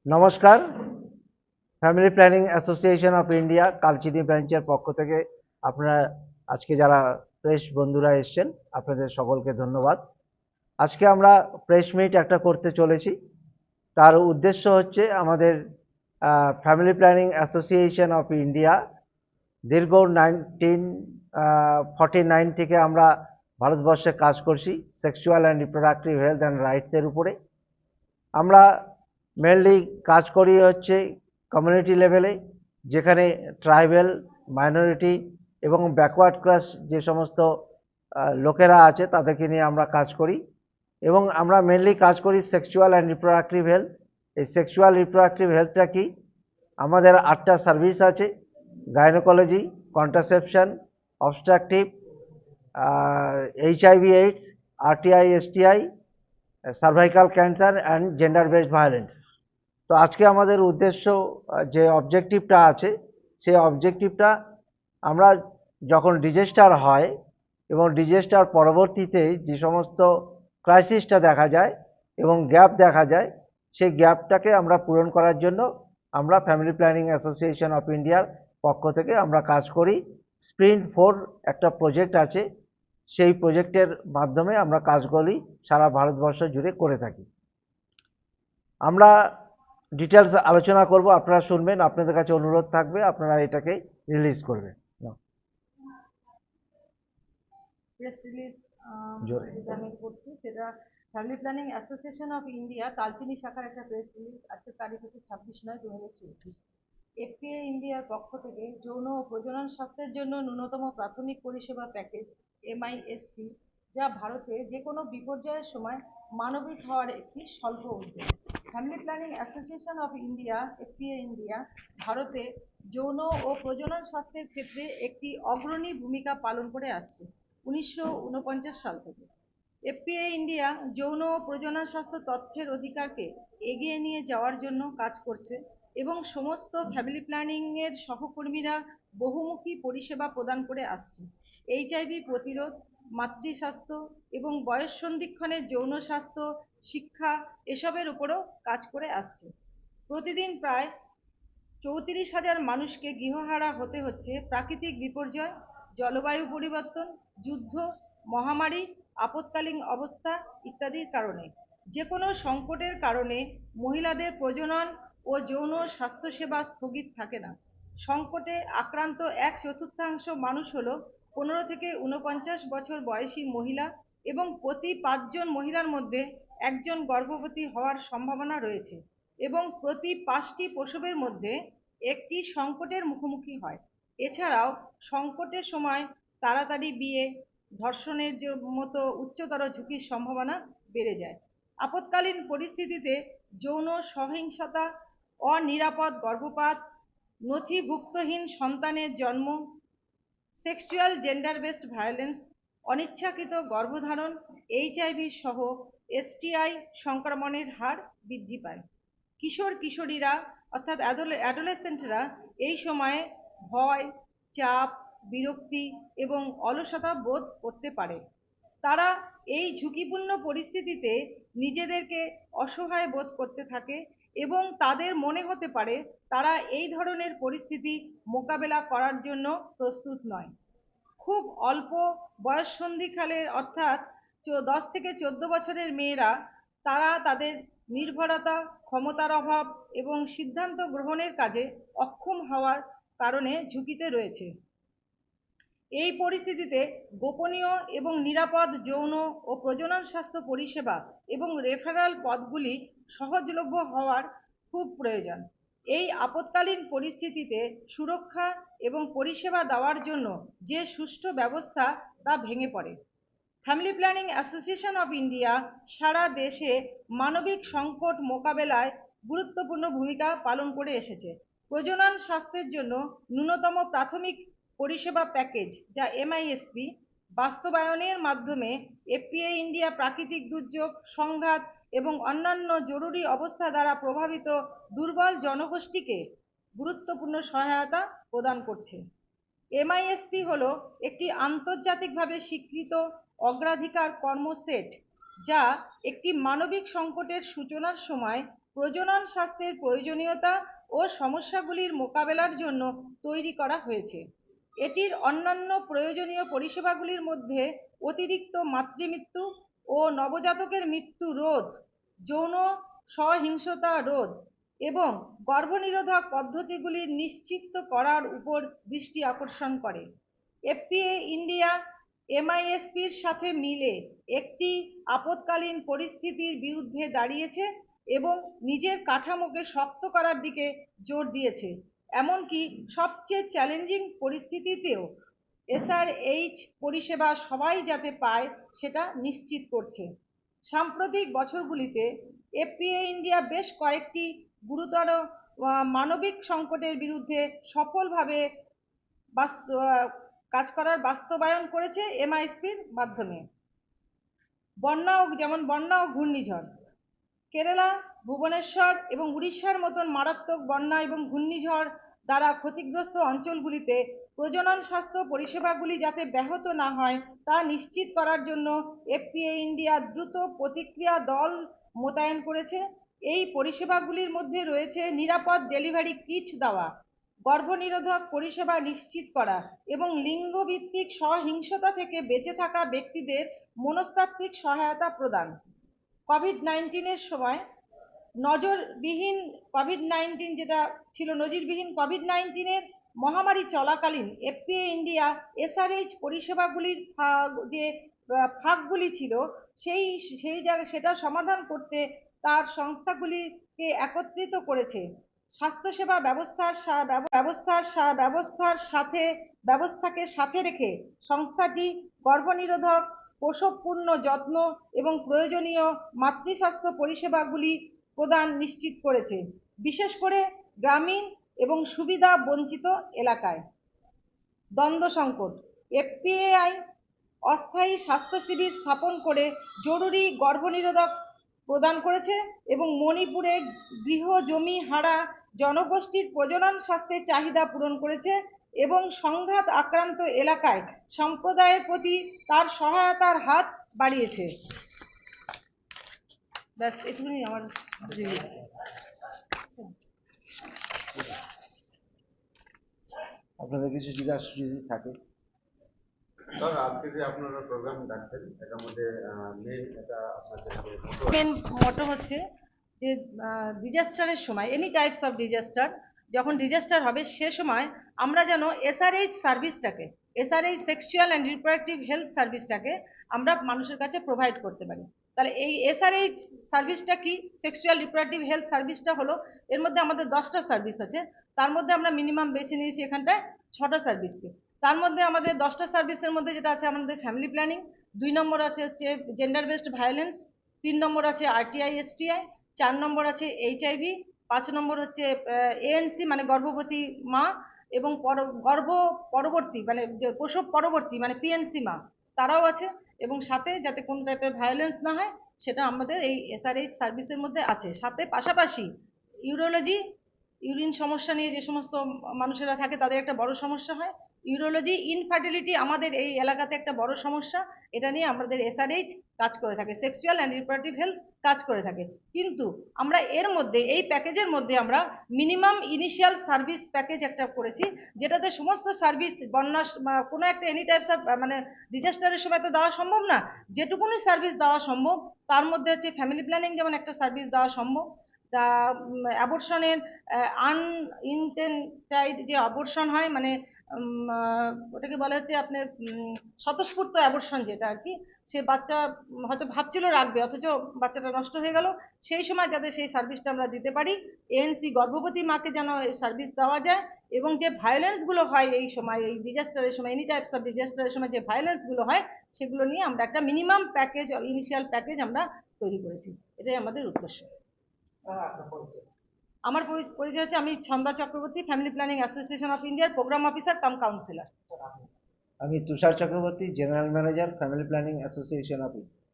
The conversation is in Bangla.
নমস্কার, family planning association of India Kalchini ব্রাঞ্চের পক্ষ থেকে আপনারা আজকে যারা প্রেস বন্ধুরা এসেছেন আপনাদের সকলকে ধন্যবাদ। আজকে আমরা প্রেস মিট একটা করতে চলেছি। তার উদ্দেশ্য হচ্ছে আমাদের family planning association of India দীর্ঘ 1949 থেকে আমরা ভারতবর্ষে কাজ করছি sexual and reproductive health and রাইটসের উপরে। আমরা মেনলি কাজ করি হচ্ছে কমিউনিটি লেভেলে, যেখানে ট্রাইবাল, মাইনরিটি এবং ব্যাকওয়ার্ড ক্লাস যে সমস্ত লোকেরা আছে তাদেরকে নিয়ে আমরা কাজ করি। এবং আমরা মেনলি কাজ করি সেক্সুয়াল অ্যান্ড রিপ্রোডাক্টিভ হেলথ। এই সেক্সুয়াল রিপ্রোডাক্টিভ হেলথটা কি, আমাদের 8টা সার্ভিস আছে: gynaecology, contraception, obstructive, HIV AIDS, RTI STI, cervical cancer and gender based violence. তো আজকে আমাদের উদ্দেশ্য, যে অবজেক্টিভটা আছে সেই অবজেক্টিভটা, আমরা যখন ডিজাস্টার হয় এবং ডিজাস্টার পরবর্তীতে যে সমস্ত ক্রাইসিসটা দেখা যায় এবং গ্যাপ দেখা যায়, সেই গ্যাপটাকে আমরা পূরণ করার জন্য আমরা ফ্যামিলি প্ল্যানিং অ্যাসোসিয়েশন অফ ইন্ডিয়ার পক্ষ থেকে আমরা কাজ করি। স্প্রিন্ট 4 একটা প্রজেক্ট আছে, সেই প্রজেক্টের মাধ্যমে আমরা কাজগুলি সারা ভারতবর্ষ জুড়ে করে থাকি। আমরা ডিটেলস আলোচনা করব, আপনারা শুনবেন, আপনাদের কাছে অনুরোধ থাকবে আপনারা এটাকে রিলিজ করবেন। প্রেস রিলিজ যেটা আমি করছি সেটা family planning association of India Kalchini শাখার একটা প্রেস রিলিজ। আজকের তারিখ হচ্ছে 26/9/2024। FPA ইন্ডিয়ার পক্ষ থেকে যৌন ও প্রজনন স্বাস্থ্যের জন্য ন্যূনতম প্রাথমিক পরিষেবা প্যাকেজ MISP, যা ভারতে যে কোনো বিপর্যয়ের সময় মানবিক হওয়ার একটি স্বল্প উদ্যোগ। Family planning association of India FPA India ভারতে যৌন ও প্রজনন স্বাস্থ্যের ক্ষেত্রে একটি অগ্রণী ভূমিকা পালন করে আসছে 1949 সাল থেকে। FPA ইন্ডিয়া যৌন ও প্রজনন স্বাস্থ্য তথ্যের অধিকারকে এগিয়ে নিয়ে যাওয়ার জন্য কাজ করছে এবং সমস্ত ফ্যামিলি প্ল্যানিং এর সহকর্মীরা বহুমুখী পরিষেবা প্রদান করে আসছে। HIV প্রতিরোধ, মাতৃস্বাস্থ্য এবং বয়স সন্ধিক্ষণের যৌন স্বাস্থ্য, শিক্ষা এসবের উপরও কাজ করে আসছে। প্রতিদিন প্রায় 34,000 মানুষকে গৃহহারা হতে হচ্ছে প্রাকৃতিক বিপর্যয়, জলবায়ু পরিবর্তন, যুদ্ধ, মহামারী, আপৎকালীন অবস্থা ইত্যাদির কারণে। যে কোনো সংকটের কারণে মহিলাদের প্রজনন ও যৌন স্বাস্থ্যসেবা স্থগিত থাকে না। সংকটে আক্রান্ত 1/4 মানুষ হলো 15 থেকে 49 বছর বয়সী মহিলা এবং প্রতি 5 জন মহিলার মধ্যে একজন গর্ভবতী হওয়ার সম্ভাবনা রয়েছে এবং প্রতি 5টি প্রসবের মধ্যে একটি সংকটের মুখোমুখি হয়। এছাড়াও সংকটের সময় তাড়াতাড়ি বিয়ে, ধর্ষণের মতো উচ্চতর ঝুঁকির সম্ভাবনা বেড়ে যায়। আপৎকালীন পরিস্থিতিতে যৌন সহিংসতা, অনিরাপদ গর্ভপাত, নথিভুক্তহীন সন্তানের জন্ম, সেক্সুয়াল জেন্ডার বেসড ভায়োলেন্স, অনিচ্ছাকৃত গর্ভধারণ, HIV সহ STI সংক্রমণের হার বৃদ্ধি পায়। কিশোর কিশোরীরা অর্থাৎ অ্যাডোলেসেন্টরা এই সময়ে ভয়, চাপ, বিরক্তি এবং অলসতা বোধ করতে পারে। তারা এই ঝুঁকিপূর্ণ পরিস্থিতিতে নিজেদেরকে অসহায় বোধ করতে থাকে এবং তাদের মনে হতে পারে তারা এই ধরনের পরিস্থিতি মোকাবেলা করার জন্য প্রস্তুত নয়। খুব অল্প বয়স সন্ধিকালের অর্থাৎ 10 থেকে 14 বছরের মেয়েরা, তারা তাদের নির্ভরতা, ক্ষমতার অভাব এবং সিদ্ধান্ত গ্রহণের কাজে অক্ষম হওয়ার কারণে ঝুঁকিতে রয়েছে। এই পরিস্থিতিতে গোপনীয় এবং নিরাপদ যৌন ও প্রজনন স্বাস্থ্য পরিষেবা এবং রেফারাল পথগুলি সহজলভ্য হওয়ার খুব প্রয়োজন। এই আপৎকালীন পরিস্থিতিতে সুরক্ষা এবং পরিষেবা দেওয়ার জন্য যে সুষ্ঠু ব্যবস্থা তা ভেঙে পড়ে। Family planning association of India সারা দেশে মানবিক সংকট মোকাবেলায় গুরুত্বপূর্ণ ভূমিকা পালন করে এসেছে। প্রজনন স্বাস্থ্যের জন্য ন্যূনতম প্রাথমিক পরিষেবা প্যাকেজ, যা MISP, বাস্তবায়নের মাধ্যমে FPA ইন্ডিয়া প্রাকৃতিক দুর্যোগ, সংঘাত এবং অন্যান্য জরুরি অবস্থা দ্বারা প্রভাবিত দুর্বল জনগোষ্ঠীকে গুরুত্বপূর্ণ সহায়তা প্রদান করছে। MISP হলো একটি আন্তর্জাতিকভাবে স্বীকৃত অগ্রাধিকার কর্মসেট যা একটি মানবিক সংকটের সূচনার সময় প্রজনন স্বাস্থ্যের প্রয়োজনীয়তা ও সমস্যাগুলির মোকাবেলার জন্য তৈরি করা হয়েছে। এটির অন্যান্য প্রয়োজনীয় পরিষেবাগুলির মধ্যে অতিরিক্ত মাতৃমৃত্যু ও নবজাতকের মৃত্যু রোধ, যৌন সহিংসতা রোধ এবং গর্ভনিরোধক পদ্ধতিগুলি নিশ্চিত করার উপর দৃষ্টি আকর্ষণ করে। এফপিএ ইন্ডিয়া এমআইএসপির সাথে মিলে একটি আপৎকালীন পরিস্থিতির বিরুদ্ধে দাঁড়িয়েছে এবং নিজের কাঠামোকে শক্ত করার দিকে জোর দিয়েছে, এমনকি সবচেয়ে চ্যালেঞ্জিং পরিস্থিতিতেও এসআরএইচ পরিষেবা সবাই যাতে পায় সেটা নিশ্চিত করছে। সাম্প্রতিক বছরগুলিতে এফপিএ ইন্ডিয়া বেশ কয়েকটি গুরুতর মানবিক সংকটের বিরুদ্ধে সফলভাবে কাজ করার বাস্তবায়ন করেছে এমআইএসপির মাধ্যমে। বন্যা ও ঘূর্ণিঝড়। কেরালা, ভুবনেশ্বর এবং উড়িষ্যার মতন মারাত্মক বন্যা এবং ঘূর্ণিঝড় দ্বারা ক্ষতিগ্রস্ত অঞ্চলগুলিতে প্রজনন স্বাস্থ্য পরিষেবাগুলি যাতে ব্যাহত না হয় তা নিশ্চিত করার জন্য এফপিএ ইন্ডিয়া দ্রুত প্রতিক্রিয়া দল মোতায়েন করেছে। এই পরিষেবাগুলির মধ্যে রয়েছে নিরাপদ ডেলিভারি কিট দেওয়া, গর্ভনিরোধক পরিষেবা নিশ্চিত করা এবং লিঙ্গভিত্তিক সহিংসতা থেকে বেঁচে থাকা ব্যক্তিদের মনস্তাত্ত্বিক সহায়তা প্রদান। কোভিড-19 সময় যেটা ছিল নজিরবিহীন কোভিড-19 মহামারী চলাকালীন এফপিএ ইন্ডিয়া এসআরএইচ পরিষেবাগুলির যে ফাঁকগুলি ছিল সেটা সমাধান করতে তার সংস্থাগুলিকে একত্রিত করেছে। স্বাস্থ্যসেবা ব্যবস্থাকে সাথে রেখে সংস্থাটি গর্ভনিরোধক, প্রসবপূর্ণ যত্ন এবং প্রয়োজনীয় মাতৃস্বাস্থ্য পরিষেবাগুলি প্রদান নিশ্চিত করেছে, বিশেষ করে গ্রামীণ এবং সুবিধা বঞ্চিত এলাকায়। দ্বন্দ্ব সংকট। এফপিএআই অস্থায়ী স্বাস্থ্য শিবির স্থাপন করে জরুরি গর্ভনিরোধক প্রদান করেছে এবং মণিপুরে গৃহ জমি হারা জনগোষ্ঠীর প্রজনন স্বাস্থ্যের চাহিদা পূরণ করেছে এবং সংঘাত আক্রান্ত এলাকায় সম্প্রদায়ের প্রতি তার সহায়তার হাত বাড়িয়েছে। ব্যাস এটুকুনি আমার জিনিস। আপনাদের কিছু জিজ্ঞাসা যদি থাকে। স্যার, আজকে যে আপনারা প্রোগ্রাম ডাকছেন এটার মধ্যে মেন মোটো হচ্ছে যে ডিজাস্টারের সময়, এনি টাইপস অফ ডিজাস্টার, যখন ডিজাস্টার হবে সে সময় আমরা যেন এসআরএইচ সার্ভিসটাকে, SRH sexual and reproductive health সার্ভিসটাকে আমরা মানুষের কাছে প্রোভাইড করতে পারি। তাহলে এই এসআরএইচ সার্ভিসটা কি? সেক্সুয়াল রিপ্রোডাক্টিভ হেলথ সার্ভিসটা হলো, এর মধ্যে আমাদের 10টা সার্ভিস আছে, তার মধ্যে আমরা মিনিমাম বেছে নিয়েছি এখানটায় 6টা সার্ভিসকে। তার মধ্যে আমাদের 10টা সার্ভিসের মধ্যে যেটা আছে আমাদের ফ্যামিলি প্ল্যানিং, 2 নম্বর আছে হচ্ছে জেন্ডার বেসড ভায়োলেন্স, 3 নম্বর আছে আরটিআই এসটিআই, 4 নম্বর আছে এইচআইভি, 5 নম্বর হচ্ছে এএনসি মানে গর্ভবতী মা এবং গর্ভ পরবর্তী মানে প্রসব পরবর্তী মানে পিএনসি মা, তারাও আছে। এবং সাথে যাতে কোনো টাইপের ভায়োলেন্স না হয় সেটা আমাদের এই এসআরএইচ সার্ভিসের মধ্যে আছে। সাথে পাশাপাশি ইউরোলজি, ইউরিন সমস্যা নিয়ে যে সমস্ত মানুষেরা থাকে তাদের একটা বড় সমস্যা হয়, ইউরোলজি, ইনফার্টিলিটি আমাদের এই এলাকাতে একটা বড় সমস্যা, এটা নিয়ে আমাদের এসআরএইচ কাজ করে থাকে, সেক্সুয়াল অ্যান্ড রিপ্রোডাক্টিভ হেলথ কাজ করে থাকে। কিন্তু আমরা এর মধ্যে এই প্যাকেজের মধ্যে আমরা মিনিমাম ইনিশিয়াল সার্ভিস প্যাকেজ একটা করেছি, যেটাতে সমস্ত সার্ভিস বন্যা কোনো একটা এনি টাইপস অফ মানে ডিজাস্টারের সময় তো দেওয়া সম্ভব না, যেটুকুনি সার্ভিস দেওয়া সম্ভব তার মধ্যে হচ্ছে ফ্যামিলি প্ল্যানিং যেমন একটা সার্ভিস দেওয়া সম্ভব, তা অ্যাবর্শনের আনইনটেন্ডেড যে অ্যাবর্শন হয় মানে ওটাকে বলা হচ্ছে আপনার স্বতঃস্ফূর্ত অ্যাবর্শন, যেটা আর কি, সে বাচ্চা হয়তো ভাবছিল রাখবে অথচ বাচ্চাটা নষ্ট হয়ে গেল, সেই সময় যাতে সেই সার্ভিসটা আমরা দিতে পারি। এএনসি গর্ভবতী মাকে যেন সার্ভিস দেওয়া যায় এবং যে ভায়োলেন্সগুলো হয় এই সময়, এই ডিজাস্টারের সময়, এনি টাইপস অফ ডিজাস্টারের সময় যে ভায়োলেন্সগুলো হয় সেগুলো নিয়ে আমরা একটা মিনিমাম প্যাকেজ, ইনিশিয়াল প্যাকেজ আমরা তৈরি করেছি। এটাই আমাদের উদ্দেশ্য। আমার পরিচয় হচ্ছে, আমি Chhanda Chakraborty, family planning association of ইন্ডিয়ার প্রোগ্রাম অফিসার কাম কাউন্সিলর। আমি Tushar Chakraborty, general manager, family planning association of India.